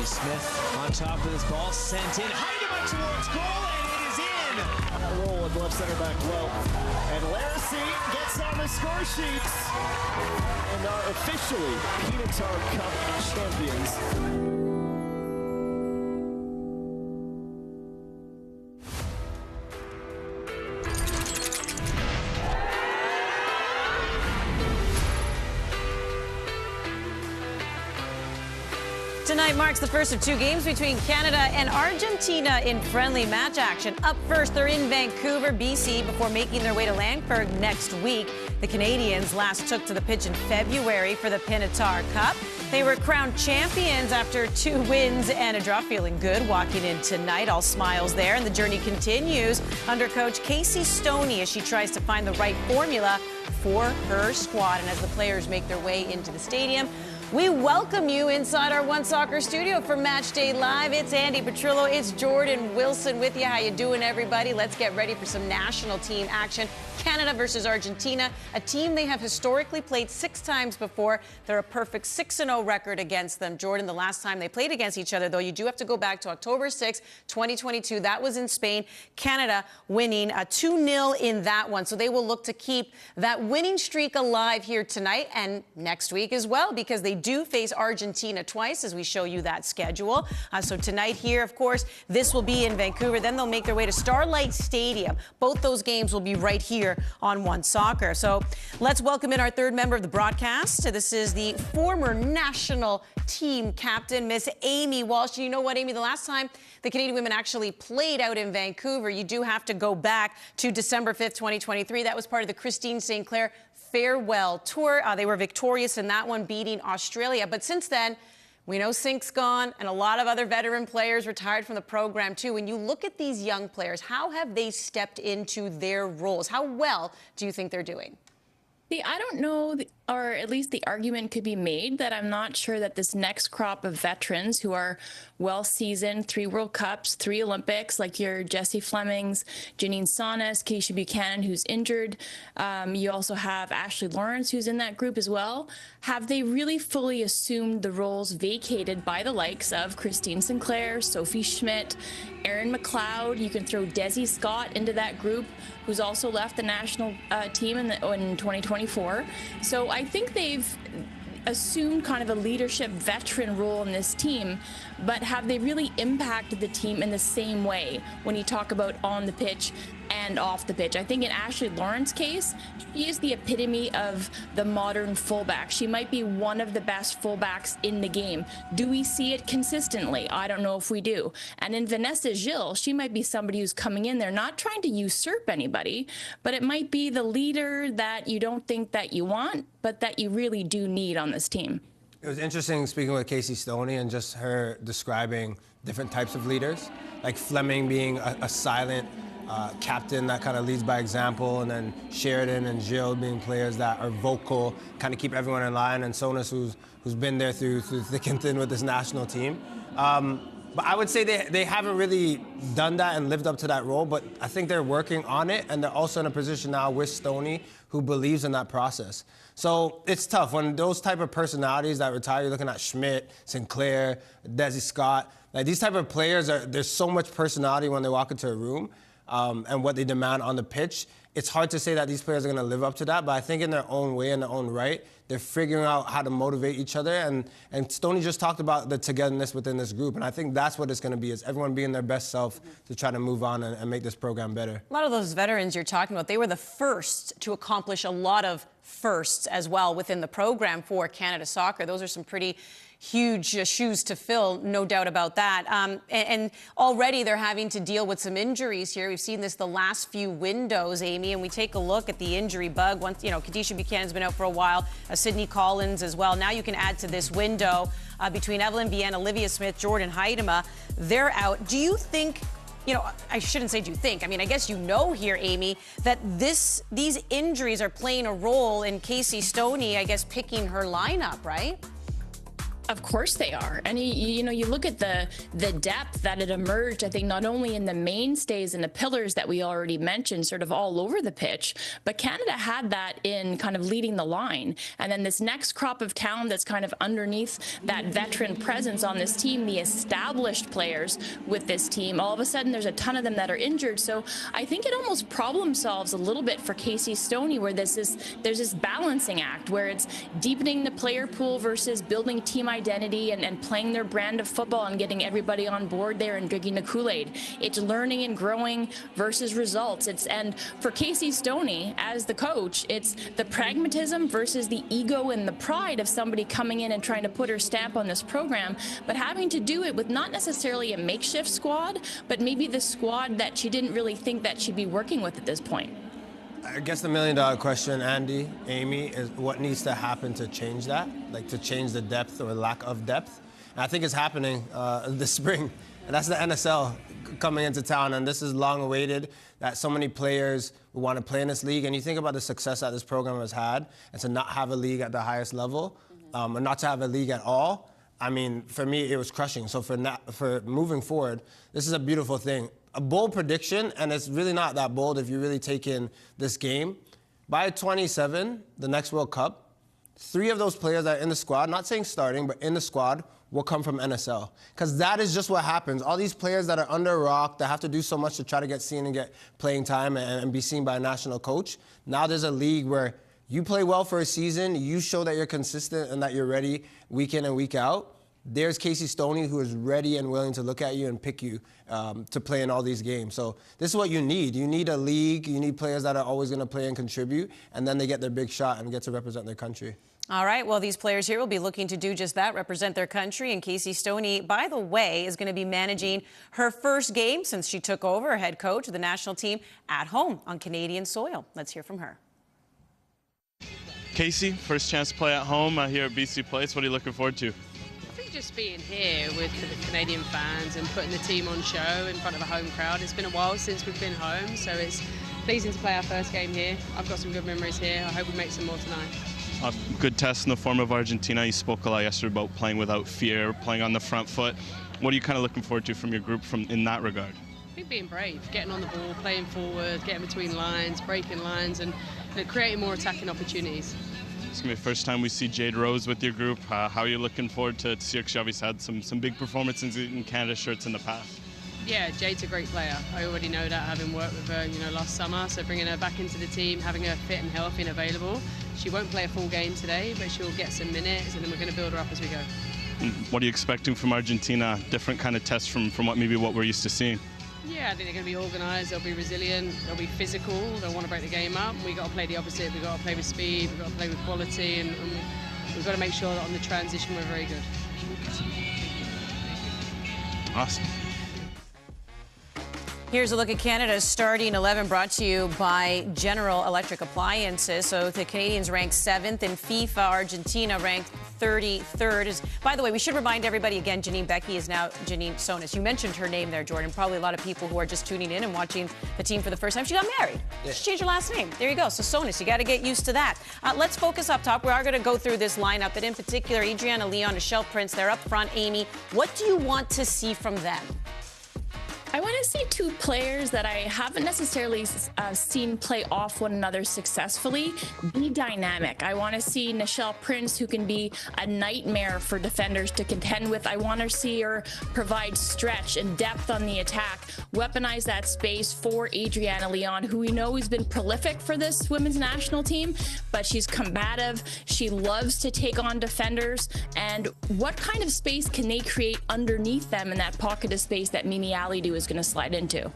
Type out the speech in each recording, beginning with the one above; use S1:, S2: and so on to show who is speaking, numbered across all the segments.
S1: Smith on top of this ball, sent in. Heidemann towards goal, and it is in!
S2: That roll with left center back low. And Larissy gets on the score sheets and are officially Pinatar Cup champions.
S3: Tonight marks the first of two games between Canada and Argentina in friendly match action. Up first, they're in Vancouver, BC, before making their way to Langford next week. The Canadians last took to the pitch in February for the Pinatar Cup. They were crowned champions after 2 wins and a draw, feeling good walking in tonight. All smiles there, and the journey continues under coach Casey Stoney as she tries to find the right formula for her squad. And as the players make their way into the stadium, we welcome you inside our One Soccer studio for Match Day Live. It's Andy Petrillo, it's Jordan Wilson with you. How you doing, everybody? Let's get ready for some national team action. Canada versus Argentina, a team they have historically played 6 times before. They're a perfect 6-0 record against them. Jordan, the last time they played against each other, though, you do have to go back to October 6, 2022. That was in Spain. Canada winning 2-0 in that one. So they will look to keep that winning streak alive here tonight and next week as well, because they do face Argentina twice as we show you that schedule. So tonight here, of course, this will be in Vancouver. Then they'll make their way to Starlight Stadium. Both those games will be right here on One Soccer. So let's welcome in our third member of the broadcast. This is the former national team captain, Miss Amy Walsh. You know what, Amy, the last time the Canadian women actually played out in Vancouver, you do have to go back to December 5th, 2023. That was part of the Christine St. Clair farewell tour. They were victorious in that one, beating Australia. But since then, we know Sink's gone, and a lot of other veteran players retired from the program too. When you look at these young players, how have they stepped into their roles? How well do you think they're doing?
S4: I don't know, or at least the argument could be made that I'm not sure that this next crop of veterans who are well-seasoned, 3 World Cups, 3 Olympics, like your Jessie Flemings, Janine Sonnes, Keisha Buchanan, who's injured. You also have Ashley Lawrence, who's in that group as well. Have they really fully assumed the roles vacated by the likes of Christine Sinclair, Sophie Schmidt, Erin McLeod? You can throw Desi Scott into that group, who's also left the national team in 2024. So I think they've assumed kind of a leadership veteran role in this team, but have they really impacted the team in the same way when you talk about on the pitch and off the pitch? I think in Ashley Lawrence's case, she is the epitome of the modern fullback. She might be one of the best fullbacks in the game. Do we see it consistently? I don't know if we do. And in Vanessa Gilles, she might be somebody who's coming in there not trying to usurp anybody, but it might be the leader that you don't think that you want, but that you really do need on this team.
S5: It was interesting speaking with Casey Stoney and just her describing different types of leaders, like Fleming being a silent captain that kind of leads by example, and then Sheridan and Gilles being players that are vocal, kind of keep everyone in line, and Sonus who's been there through thick and thin with this national team. But I would say they haven't really done that and lived up to that role, but I think they're working on it, and they're also in a position now with Stoney who believes in that process. So it's tough when those type of personalities that retire, you're looking at Schmidt, Sinclair, Desi Scott, like these type of players, there's so much personality when they walk into a room and what they demand on the pitch. It's hard to say that these players are going to live up to that, but I think in their own way, in their own right, they're figuring out how to motivate each other. And Stoney just talked about the togetherness within this group, and I think that's what it's going to be, is everyone being their best self to try to move on and make this program better.
S3: A lot of those veterans you're talking about, they were the first to accomplish a lot of firsts as well within the program for Canada Soccer. Those are some pretty huge shoes to fill, no doubt about that. And already they're having to deal with some injuries here. We've seen this the last few windows, Amy, and we take a look at the injury bug. Once, you know, Kadisha Buchanan's been out for a while, Sydney Collins as well. Now you can add to this window between Evelyn Vienne, Olivia Smith, Jordan Heidemann. They're out. Do you think, you know, I shouldn't say do you think, I mean, I guess you know here, Amy, that these injuries are playing a role in Casey Stoney, I guess, picking her lineup, right?
S4: Of course they are. And you know, you look at the depth that it emerged, I think, not only in the mainstays and the pillars that we already mentioned sort of all over the pitch, but Canada had that in kind of leading the line. And then this next crop of talent that's kind of underneath that veteran presence on this team, the established players with this team, all of a sudden there's a ton of them that are injured. So I think it almost problem solves a little bit for Casey Stoney, where there's this balancing act where it's deepening the player pool versus building team identity and playing their brand of football and getting everybody on board there and drinking the Kool-Aid. It's learning and growing versus results. And for Casey Stoney as the coach, it's the pragmatism versus the ego and the pride of somebody coming in and trying to put her stamp on this program, but having to do it with not necessarily a makeshift squad, but maybe the squad that she didn't really think that she'd be working with at this point.
S5: I guess the million-dollar question, Andy, Amy, is what needs to happen to change that, like to change the depth or lack of depth. And I think it's happening this spring, and that's the NSL coming into town, and this is long awaited, that so many players want to play in this league. And you think about the success that this program has had, and to not have a league at the highest level, and not to have a league at all, I mean, for me, it was crushing. So for moving forward, this is a beautiful thing. A bold prediction, and it's really not that bold if you really take in this game. By 27, the next World Cup, 3 of those players that are in the squad, not saying starting, but in the squad, will come from NSL. Because that is just what happens. All these players that are under a rock, that have to do so much to try to get seen and get playing time and be seen by a national coach, now there's a league where you play well for a season, you show that you're consistent and that you're ready week in and week out. There's Casey Stoney, who is ready and willing to look at you and pick you to play in all these games. So this is what you need. You need a league. You need players that are always going to play and contribute, and then they get their big shot and get to represent their country.
S3: All right, well, these players here will be looking to do just that, represent their country. And Casey Stoney, by the way, is going to be managing her first game since she took over, head coach of the national team, at home on Canadian soil. Let's hear from her.
S6: Casey, first chance to play at home here at BC Place. What are you looking forward to?
S7: Just being here with the Canadian fans and putting the team on show in front of a home crowd. It's been a while since we've been home, so it's pleasing to play our first game here. I've got some good memories here. I hope we make some more tonight.
S6: Good test in the form of Argentina. You spoke a lot yesterday about playing without fear, playing on the front foot. What are you kind of looking forward to from your group in that regard?
S7: I think being brave, getting on the ball, playing forward, getting between lines, breaking lines, and creating more attacking opportunities.
S6: It's going to be the first time we see Jade Rose with your group. How are you looking forward to see her? She obviously had some big performances in Canada shirts in the past.
S7: Yeah, Jade's a great player. I already know that, having worked with her, last summer. So bringing her back into the team, having her fit and healthy and available. She won't play a full game today, but she'll get some minutes, and then we're going to build her up as we go.
S6: What are you expecting from Argentina? Different kind of test from what we're used to seeing.
S7: Yeah, I think they're going to be organised, they'll be resilient, they'll be physical, they'll want to break the game up. We've got to play the opposite, we've got to play with speed, we've got to play with quality, and we've got to make sure that on the transition we're very good.
S6: Awesome.
S3: Here's a look at Canada's starting 11, brought to you by General Electric Appliances. So the Canadians ranked 7th in FIFA. Argentina ranked 33rd. By the way, we should remind everybody again, Janine Becky is now Janine Sonis. You mentioned her name there, Jordan. Probably a lot of people who are just tuning in and watching the team for the first time. She got married. Yeah. She changed her last name. There you go. So Sonis, you got to get used to that. Let's focus up top. We are going to go through this lineup, but in particular, Adriana Leon, Nichelle Prince, they're up front. Amy, what do you want to see from them?
S4: I want to see 2 players that I haven't necessarily seen play off one another successfully be dynamic. I want to see Nichelle Prince, who can be a nightmare for defenders to contend with. I want to see her provide stretch and depth on the attack, weaponize that space for Adriana Leon, who we know has been prolific for this women's national team, but she's combative. She loves to take on defenders. And what kind of space can they create underneath them in that pocket of space that Mimi Alidou is going to slide into?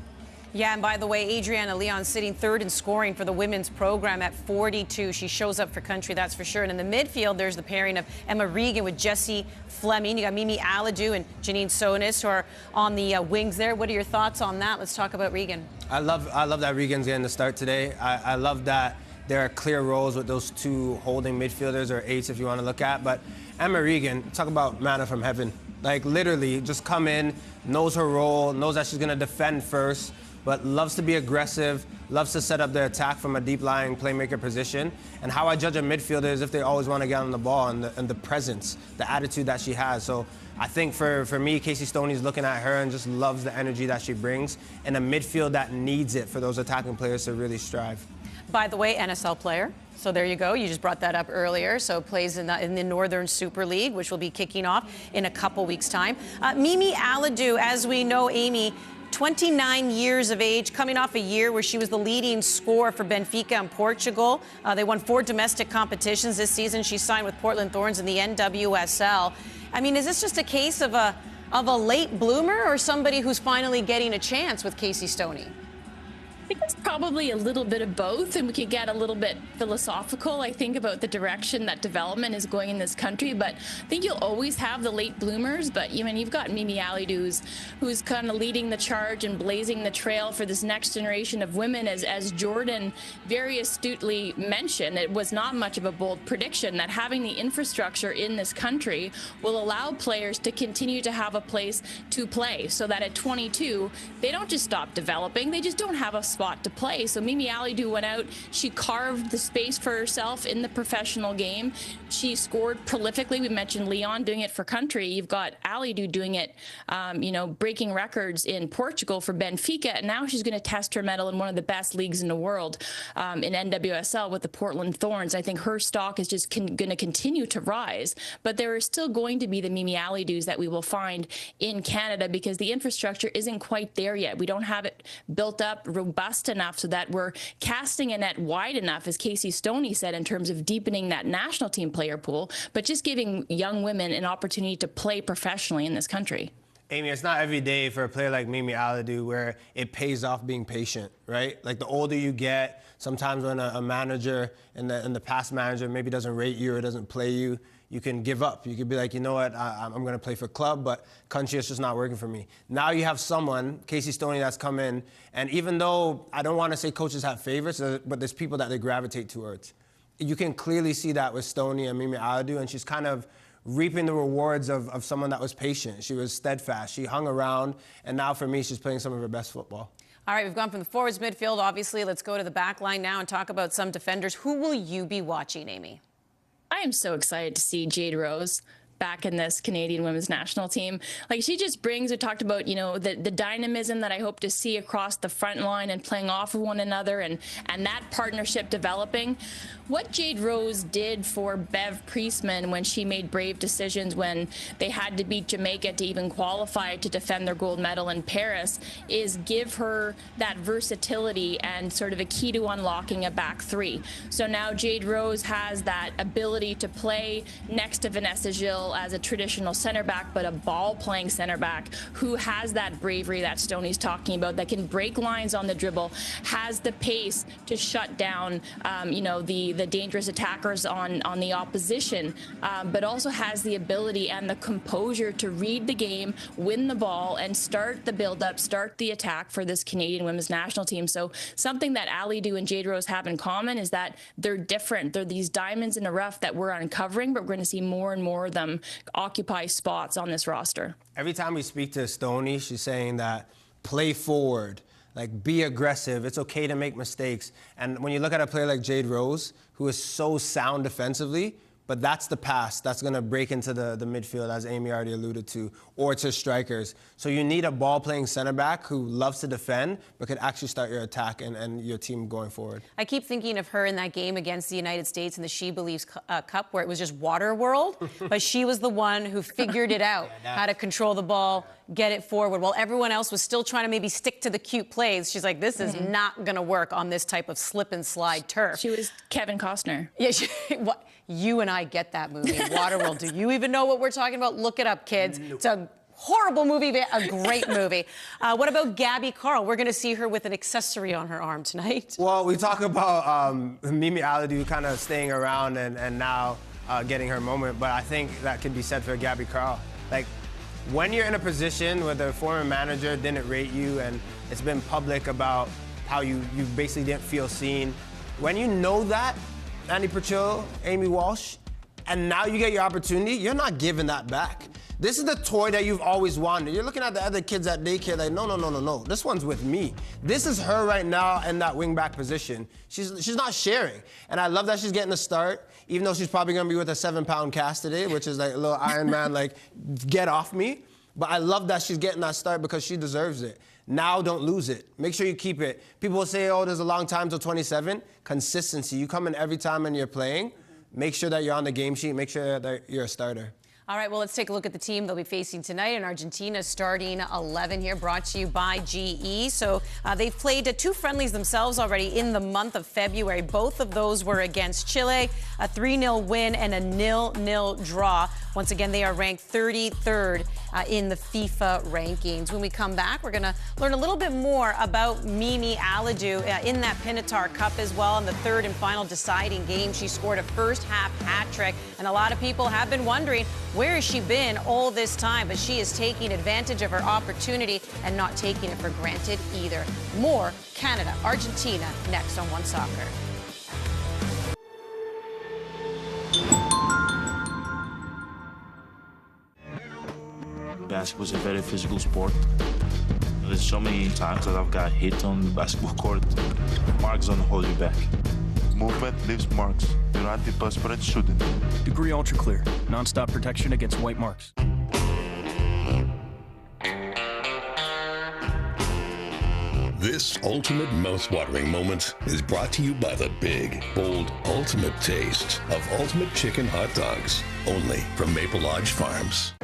S3: Yeah, and by the way, Adriana Leon sitting 3rd in scoring for the women's program at 42. She shows up for country, that's for sure. And in the midfield, there's the pairing of Emma Regan with Jessie Fleming. You got Mimi Alidou and Janine Sonis, who are on the wings there. What are your thoughts on that? Let's talk about Regan.
S5: I love that Regan's getting the start today. I love that there are clear roles with those 2 holding midfielders, or 8s if you want to look at. But Emma Regan, talk about manna from heaven. Like, literally, just come in, knows her role, knows that she's going to defend first, but loves to be aggressive, loves to set up their attack from a deep-lying playmaker position. And how I judge a midfielder is if they always want to get on the ball and the presence, the attitude that she has. So I think for me, Casey Stoney's looking at her and just loves the energy that she brings in a midfield that needs it for those attacking players to really strive.
S3: By the way, NSL player. So there you go. You just brought that up earlier. So plays in the Northern Super League, which will be kicking off in a couple weeks' time. Mimi Alidou, as we know, Amy, 29 years of age, coming off a year where she was the leading scorer for Benfica in Portugal. They won 4 domestic competitions this season. She signed with Portland Thorns in the NWSL. I mean, is this just a case of a late bloomer or somebody who's finally getting a chance with Casey Stoney?
S4: I think it's probably a little bit of both, and we could get a little bit philosophical, I think, about the direction that development is going in this country. But I think you'll always have the late bloomers. But you've got Mimi Alidou, who's kind of leading the charge and blazing the trail for this next generation of women. As Jordan very astutely mentioned, it was not much of a bold prediction that having the infrastructure in this country will allow players to continue to have a place to play, so that at 22, they don't just stop developing, they just don't have a spot to play. So Mimi Alidou went out, she carved the space for herself in the professional game. She scored prolifically. We mentioned Leon doing it for country. You've got Alidou doing it, breaking records in Portugal for Benfica. And now she's going to test her mettle in one of the best leagues in the world, in NWSL with the Portland Thorns. I think her stock is just going to continue to rise. But there are still going to be the Mimi Alidous that we will find in Canada because the infrastructure isn't quite there yet. We don't have it built up robust enough so that we're casting a net wide enough, as Casey Stoney said, in terms of deepening that national team player pool, but just giving young women an opportunity to play professionally in this country.
S5: Amy, it's not every day for a player like Mimi Alidou where it pays off being patient, right? Like the older you get, sometimes when a manager and the past manager maybe doesn't rate you or doesn't play you, you can give up. You could be like, you know what, I'm going to play for club, but country is just not working for me. Now you have someone, Casey Stoney, that's come in, and even though I don't want to say coaches have favorites, but there's people that they gravitate towards. You can clearly see that with Stoney and Mimi Alidou, and she's kind of reaping the rewards of someone that was patient. She was steadfast. She hung around, and now for me, she's playing some of her best football.
S3: All right, we've gone from the forwards midfield, obviously. Let's go to the back line now and talk about some defenders. Who will you be watching, Amy?
S4: I am so excited to see Jade Rose back in this Canadian women's national team. Like, she just brings, we talked about, the dynamism that I hope to see across the front line and playing off of one another and that partnership developing. What Jade Rose did for Bev Priestman when she made brave decisions when they had to beat Jamaica to even qualify to defend their gold medal in Paris is give her that versatility and sort of a key to unlocking a back three. So now Jade Rose has that ability to play next to Vanessa Gilles as a traditional center back, but a ball-playing center back who has that bravery that Stoney's talking about, that can break lines on the dribble, has the pace to shut down, the dangerous attackers on the opposition, but also has the ability and the composure to read the game, win the ball, and start the build-up, start the attack for this Canadian women's national team. So something that Alidou and Jade Rose have in common is that they're different. They're these diamonds in the rough that we're uncovering, but we're going to see more and more of them occupy spots on this roster.
S5: Every time we speak to Stoney, she's saying that play forward, like be aggressive. It's okay to make mistakes. And when you look at a player like Jade Rose, who is so sound defensively, but that's the pass that's going to break into the midfield, as Amy already alluded to, or to strikers. So you need a ball-playing center back who loves to defend, but could actually start your attack and your team going forward.
S3: I keep thinking of her in that game against the United States in the She Believes Cup, where it was just water world, but she was the one who figured it out, how to control the ball, get it forward, while everyone else was still trying to maybe stick to the cute plays. She's like, this is not going to work on this type of slip and slide turf.
S4: She was Kevin Costner.
S3: Yeah, what? You and I get that movie, Waterworld. Do you even know what we're talking about? Look it up, kids. Nope. It's a horrible movie, but a great movie. What about Gabby Carl? We're going to see her with an accessory on her arm tonight.
S5: Well, we talk about Mimi Alidou kind of staying around and now getting her moment, but I think that could be said for Gabby Carl. Like, when you're in a position where the former manager didn't rate you and it's been public about how you basically didn't feel seen, when you know that, Andy Purcell, Amy Walsh, and now you get your opportunity, you're not giving that back. This is the toy that you've always wanted. You're looking at the other kids at daycare like, no, no, no, no, no. This one's with me. This is her right now in that wing-back position. She's not sharing. And I love that she's getting a start, even though she's probably going to be with a 7-pound cast today, which is like a little Iron Man, like, get off me. But I love that she's getting that start because she deserves it. Now, don't lose it. Make sure you keep it. People will say, oh, there's a long time till 27. Consistency. You come in every time and you're playing. Make sure that you're on the game sheet. Make sure that you're a starter.
S3: All right, well, let's take a look at the team they'll be facing tonight in Argentina, starting 11 here, brought to you by GE. So they've played 2 friendlies themselves already in the month of February. Both of those were against Chile, a 3-0 win and a 0-0 draw. Once again, they are ranked 33rd in the FIFA rankings. When we come back, we're going to learn a little bit more about Mimi Alidou in that Pinatar Cup as well. In the third and final deciding game, she scored a first-half hat trick, and a lot of people have been wondering, where has she been all this time? But she is taking advantage of her opportunity and not taking it for granted either. More Canada, Argentina, next on One Soccer.
S8: Basketball is a very physical sport. There's so many times that I've got hit on the basketball court. Marks don't hold you back.
S9: Movement leaves marks. Do not antiperspirant shouldn't.
S10: Degree Ultra Clear. Non-stop protection against white marks.
S11: This ultimate mouth-watering moment is brought to you by the big, bold, ultimate taste of Ultimate Chicken Hot Dogs. Only from Maple Lodge Farms.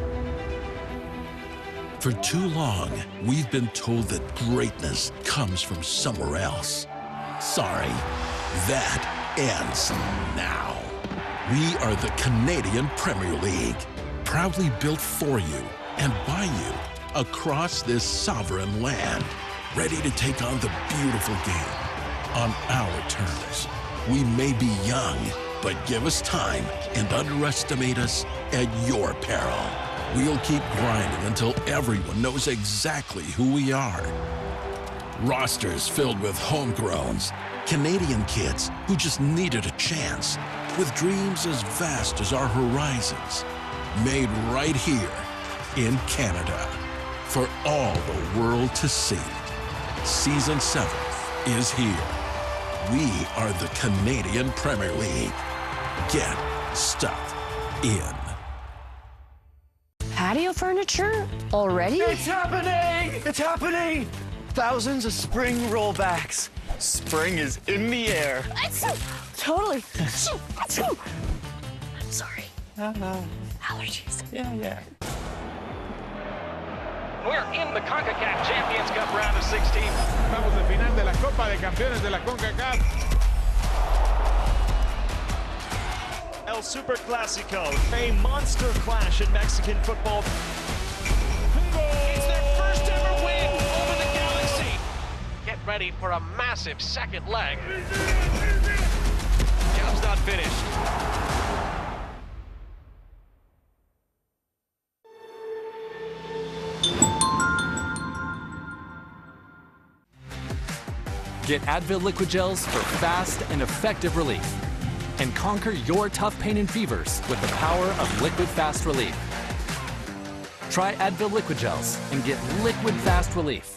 S12: For too long, we've been told that greatness comes from somewhere else. Sorry, that ends now. We are the Canadian Premier League, proudly built for you and by you across this sovereign land, ready to take on the beautiful game on our terms. We may be young, but give us time and underestimate us at your peril. We'll keep grinding until everyone knows exactly who we are. Rosters filled with homegrowns, Canadian kids who just needed a chance, with dreams as vast as our horizons, made right here in Canada for all the world to see. Season 7 is here. We are the Canadian Premier League. Get stuck in.
S13: Patio furniture already?
S2: It's happening! It's happening! Thousands of spring rollbacks. Spring is in the air.
S13: Totally. I'm sorry. Allergies.
S2: Yeah.
S14: We're in the CONCACAF Champions Cup round of 16. Vamos al final de la Copa de Campeones de la CONCACAF. El Super Clásico, a monster clash in Mexican football. It's their first ever win over the Galaxy. Get ready for a massive second leg. Job's not finished.
S10: Get Advil Liquid Gels for fast and effective relief. And conquer your tough pain and fevers with the power of Liquid Fast Relief. Try Advil Liquid Gels and get liquid fast relief.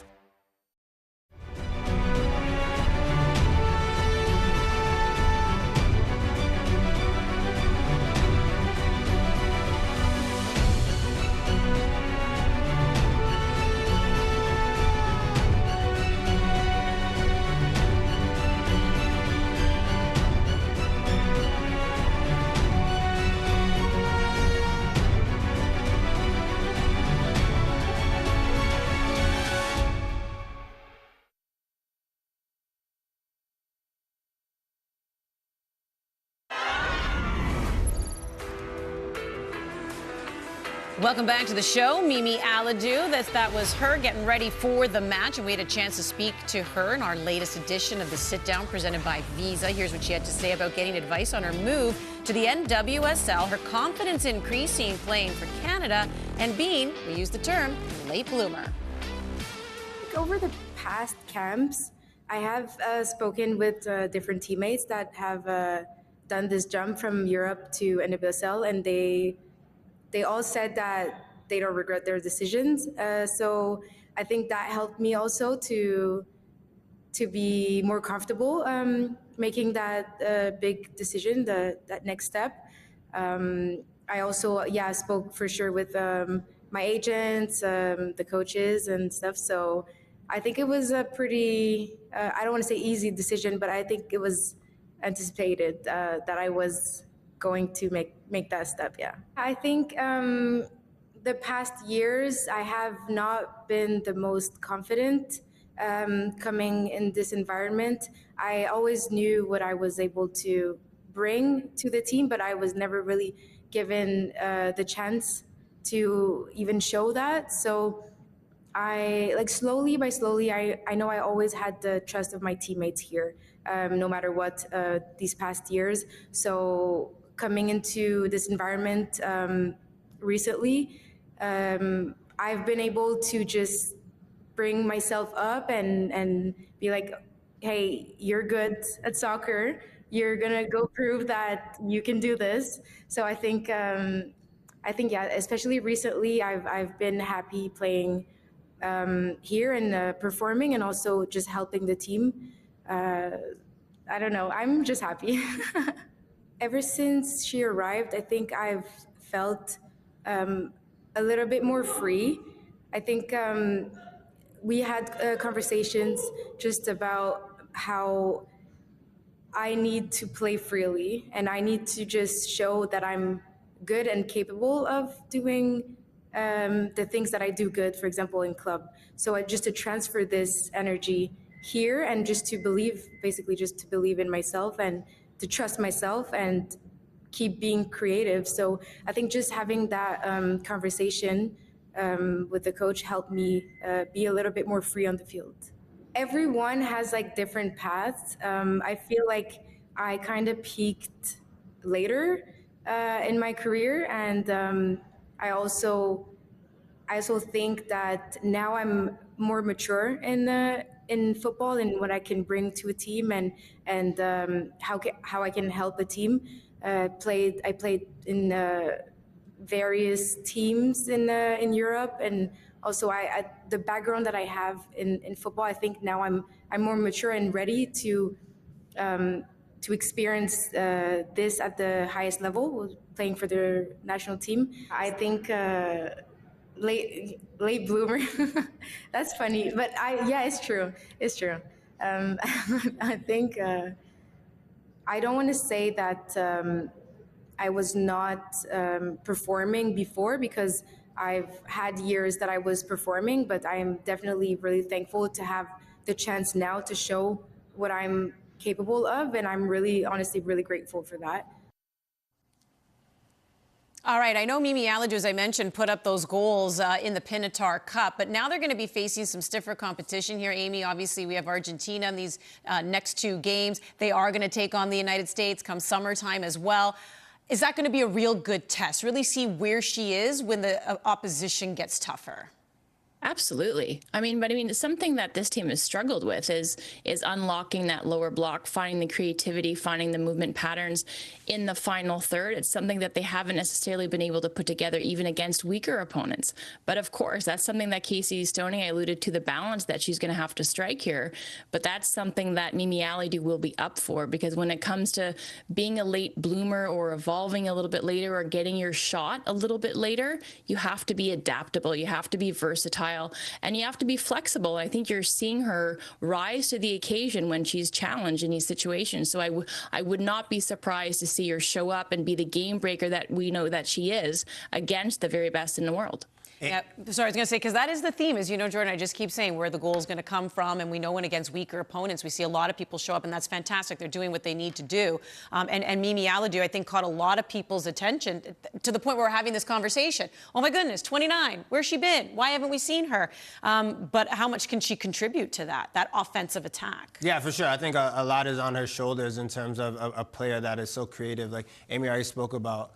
S3: Welcome back to the show. Mimi Alidou, that was her getting ready for the match, and we had a chance to speak to her in our latest edition of the Sit Down presented by Visa. Here's what she had to say about getting advice on her move to the NWSL, her confidence increasing playing for Canada, and being, we use the term, late bloomer.
S15: Over the past camps, I have spoken with different teammates that have done this jump from Europe to NWSL, and they all said that they don't regret their decisions. So I think that helped me also to be more comfortable making that big decision, that next step. I also, spoke for sure with my agents, the coaches and stuff. So I think it was a pretty, I don't want to say easy decision, but I think it was anticipated that I was going to make that step. Yeah. I think the past years I have not been the most confident coming in this environment. I always knew what I was able to bring to the team, but I was never really given the chance to even show that. So I slowly by slowly, I know I always had the trust of my teammates here, no matter what, these past years. So coming into this environment recently, I've been able to just bring myself up and be like, hey, you're good at soccer. You're gonna go prove that you can do this. So I think yeah, especially recently, I've been happy playing here and performing and also just helping the team. I don't know, I'm just happy. Ever since she arrived, I think I've felt a little bit more free. I think we had conversations just about how I need to play freely and I need to just show that I'm good and capable of doing the things that I do good, for example, in club. So just to transfer this energy here and just to believe, basically just to believe in myself and to trust myself and keep being creative. So I think just having that conversation with the coach helped me be a little bit more free on the field. Everyone has like different paths. I feel like I kind of peaked later in my career, and I also think that now I'm more mature in football and what I can bring to a team and how I can help a team. I played in various teams in Europe, and also the background that I have in football. I think now I'm more mature and ready to experience this at the highest level, playing for the national team. I think late bloomer. That's funny, but it's true. It's true. I think I don't want to say that I was not performing before, because I've had years that I was performing, but I am definitely really thankful to have the chance now to show what I'm capable of, and I'm really, honestly, really grateful for that.
S3: All right, I know Mimi Alidou, as I mentioned, put up those goals in the Pinatar Cup, but now they're going to be facing some stiffer competition here, Amy. Obviously, we have Argentina in these next two games. They are going to take on the United States come summertime as well. Is that going to be a real good test? Really see where she is when the opposition gets tougher?
S4: Absolutely. But something that this team has struggled with is unlocking that lower block, finding the creativity, finding the movement patterns in the final third. It's something that they haven't necessarily been able to put together even against weaker opponents. But of course, that's something that Casey Stoney, I alluded to the balance that she's going to have to strike here. But that's something that Mimi Alidou will be up for, because when it comes to being a late bloomer or evolving a little bit later or getting your shot a little bit later, you have to be adaptable. You have to be versatile. And you have to be flexible. I think you're seeing her rise to the occasion when she's challenged in these situations. So I would not be surprised to see her show up and be the game breaker that we know that she is against the very best in the world.
S3: Yeah, sorry, I was going to say, because that is the theme, as you know, Jordan, I just keep saying where the goal is going to come from, and we know when against weaker opponents, we see a lot of people show up, and that's fantastic. They're doing what they need to do. And Mimi Alidou, I think, caught a lot of people's attention to the point where we're having this conversation. Oh, my goodness, 29, where's she been? Why haven't we seen her? But how much can she contribute to that offensive attack?
S5: Yeah, for sure. I think a lot is on her shoulders in terms of a player that is so creative. Like Amy already spoke about.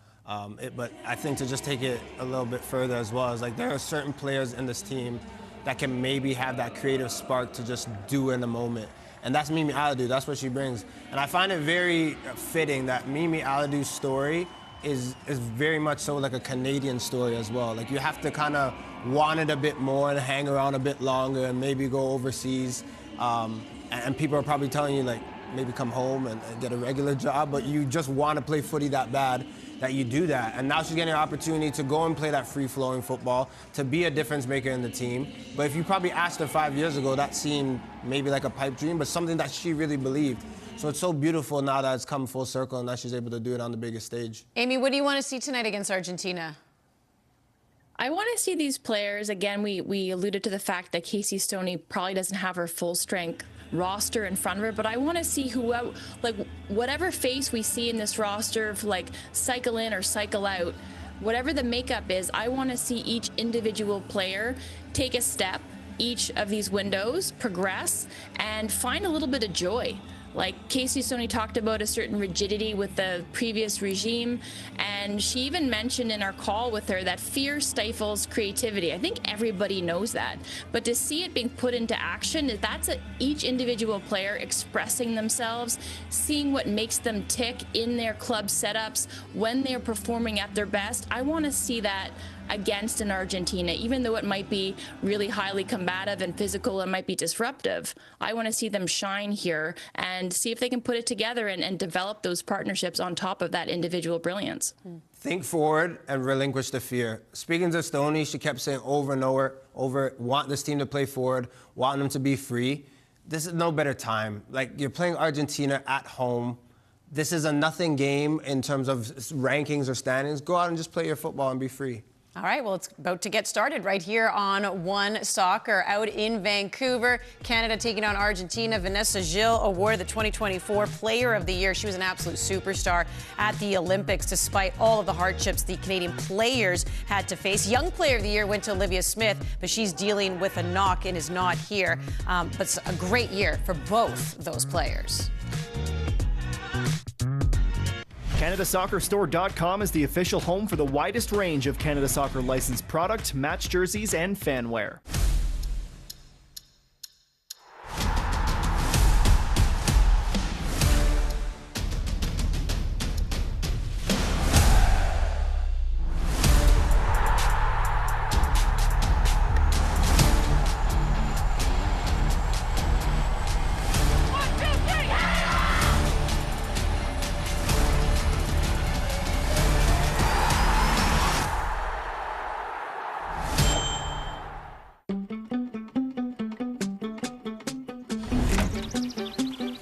S5: But I think to just take it a little bit further as well, is like there are certain players in this team that can maybe have that creative spark to just do in the moment. And that's Mimi Alidou. That's what she brings. And I find it very fitting that Mimi Alidou's story is very much so like a Canadian story as well. Like you have to kind of want it a bit more and hang around a bit longer and maybe go overseas. And people are probably telling you like maybe come home and get a regular job, but you just want to play footy that bad that you do that. And now she's getting an opportunity to go and play that free-flowing football, to be a difference maker in the team. But if you probably asked her 5 years ago, that seemed maybe like a pipe dream, but something that she really believed. So it's so beautiful now that it's come full circle and that she's able to do it on the biggest stage.
S3: Amy, what do you want to see tonight against Argentina?
S4: I want to see these players, again, we alluded to the fact that Casey Stoney probably doesn't have her full strength roster in front of her, but I want to see whatever face we see in this roster, like cycle in or cycle out, whatever the makeup is, I want to see each individual player take a step, each of these windows, progress, and find a little bit of joy. Like Casey Stoney talked about a certain rigidity with the previous regime, and she even mentioned in our call with her that fear stifles creativity. I think everybody knows that, but to see it being put into action, that's each individual player expressing themselves, seeing what makes them tick in their club setups when they're performing at their best. I want to see that against an Argentina, even though it might be really highly combative and physical and might be disruptive. I want to see them shine here and see if they can put it together and develop those partnerships on top of that individual brilliance.
S5: Think forward and relinquish the fear. Speaking to Stoney, she kept saying over and over, want this team to play forward, want them to be free. This is no better time. Like, you're playing Argentina at home. This is a nothing game in terms of rankings or standings. Go out and just play your football and be free.
S3: All right, well, it's about to get started right here on One Soccer out in Vancouver. Canada taking on Argentina. Vanessa Gilles awarded the 2024 Player of the Year. She was an absolute superstar at the Olympics, despite all of the hardships the Canadian players had to face. Young Player of the Year went to Olivia Smith, but she's dealing with a knock and is not here. But it's a great year for both those players.
S2: CanadaSoccerStore.com is the official home for the widest range of Canada Soccer licensed product, match jerseys, and fanwear.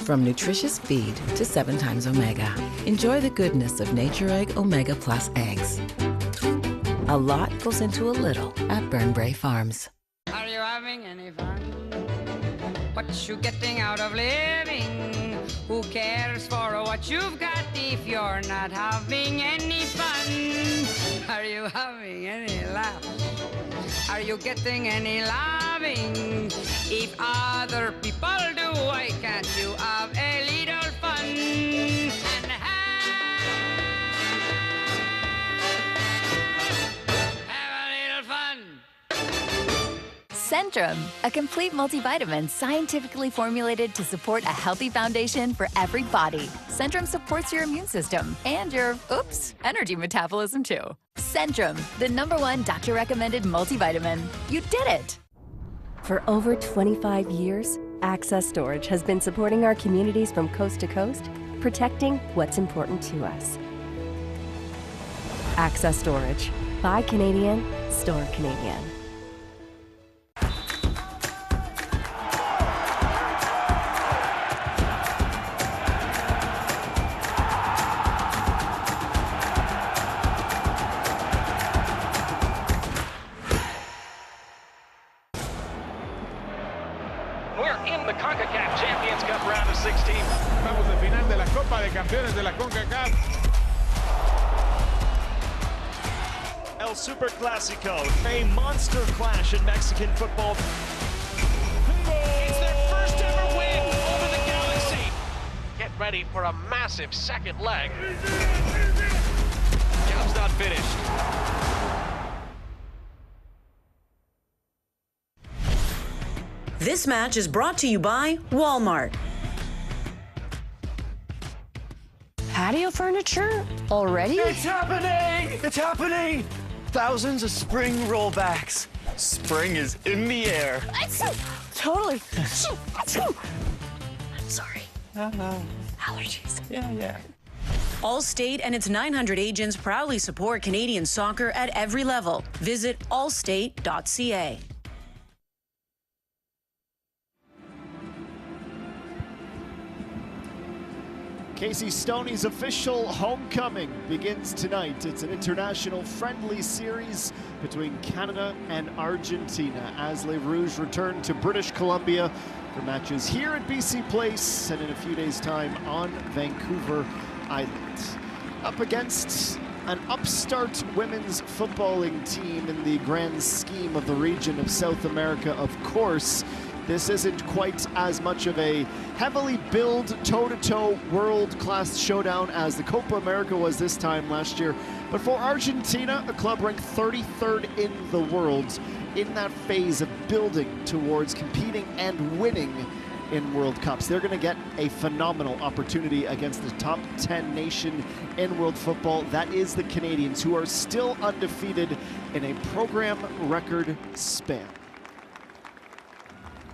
S16: From nutritious feed to 7 times omega, enjoy the goodness of Nature Egg Omega Plus eggs. A lot goes into a little at Burnbrae Farms.
S17: Are you having any fun? What you getting out of living? Who cares for what you've got if you're not having any fun? Are you having any laughs? Are you getting any loving? If other people do, why can't you have a little fun? And have a little fun.
S18: Centrum, a complete multivitamin scientifically formulated to support a healthy foundation for every body. Centrum supports your immune system and your, energy metabolism too. Centrum, the #1 doctor-recommended multivitamin. You did it!
S19: For over 25 years, Access Storage has been supporting our communities from coast to coast, protecting what's important to us. Access Storage. Buy Canadian, store Canadian.
S20: Estamos en final de la Copa de Campeones de la CONCACAF.
S14: El Super Clásico, a monster clash in Mexican football.
S1: It's their first ever win over the Galaxy.
S21: Get ready for a massive second leg.
S1: Job's not finished.
S22: This match is brought to you by Walmart.
S13: patio furniture already?
S2: It's happening! It's happening! Thousands of spring rollbacks. Spring is in the air.
S13: Totally. I'm sorry. Allergies.
S2: Yeah.
S3: Allstate and its 900 agents proudly support Canadian soccer at every level. Visit allstate.ca.
S2: Casey Stoney's official homecoming begins tonight. It's an international friendly series between Canada and Argentina as Les Rouges return to British Columbia for matches here at BC Place and in a few days' time on Vancouver Island. Up against an upstart women's footballing team in the grand scheme of the region of South America, of course. This isn't quite as much of a heavily billed toe-to-toe world-class showdown as the Copa America was this time last year. But for Argentina, a club ranked 33rd in the world, in that phase of building towards competing and winning in World Cups. They're going to get a phenomenal opportunity against the top 10 nation in world football. That is the Canadians, who are still undefeated in a program record span.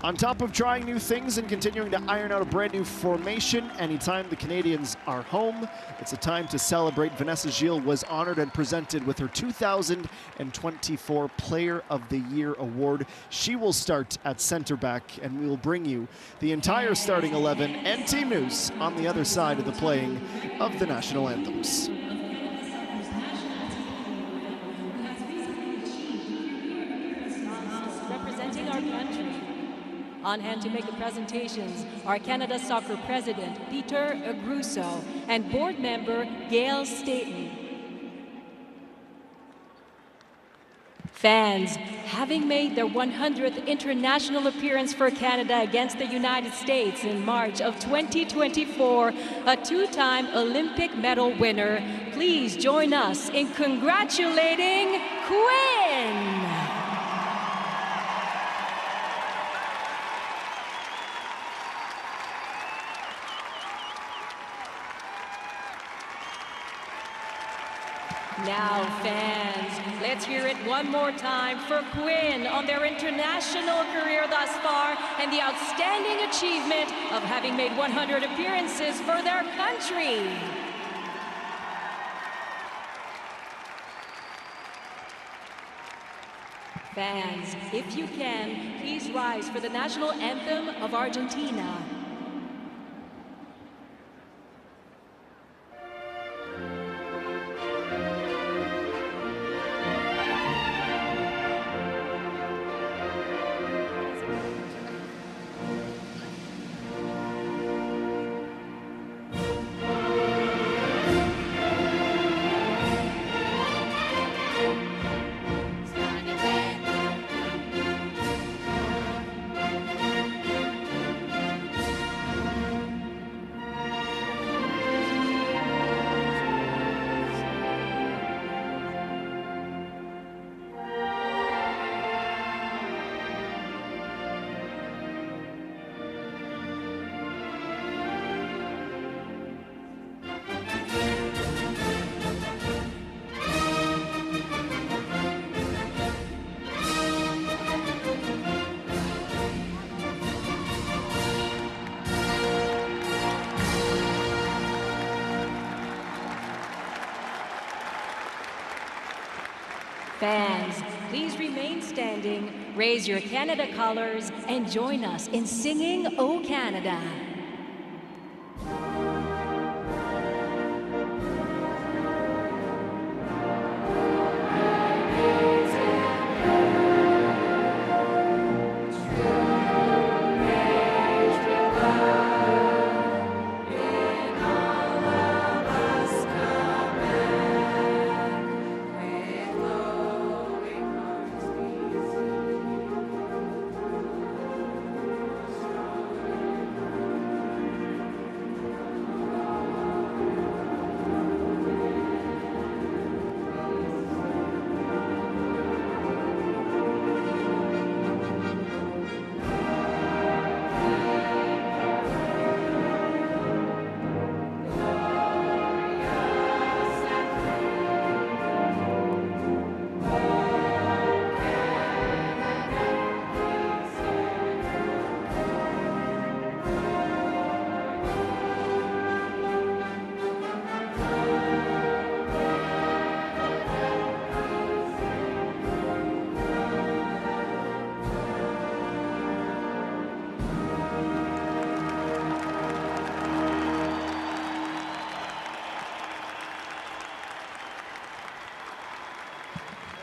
S2: On top of trying new things and continuing to iron out a brand new formation, anytime the Canadians are home, it's a time to celebrate. Vanessa Gilles was honored and presented with her 2024 Player of the Year award. She will start at center back, and we will bring you the entire starting 11 and team news on the other side of the playing of the national anthems.
S7: Representing our country. On hand to make the presentations are Canada Soccer President Peter Agruso and Board Member Gail Staton. Fans, having made their 100th international appearance for Canada against the United States in March of 2024, a two-time Olympic medal winner, please join us in congratulating Quinn! Now, fans, let's hear it one more time for Quinn on their international career thus far and the outstanding achievement of having made 100 appearances for their country. Fans, if you can, please rise for the national anthem of Argentina. Fans, please remain standing, raise your Canada colors, and join us in singing O Canada.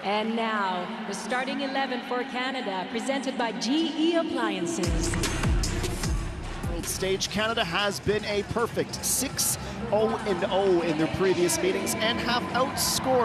S7: And now, the starting 11 for Canada, presented by GE Appliances.
S2: World stage, Canada has been a perfect 6-0-0 in their previous meetings and have outscored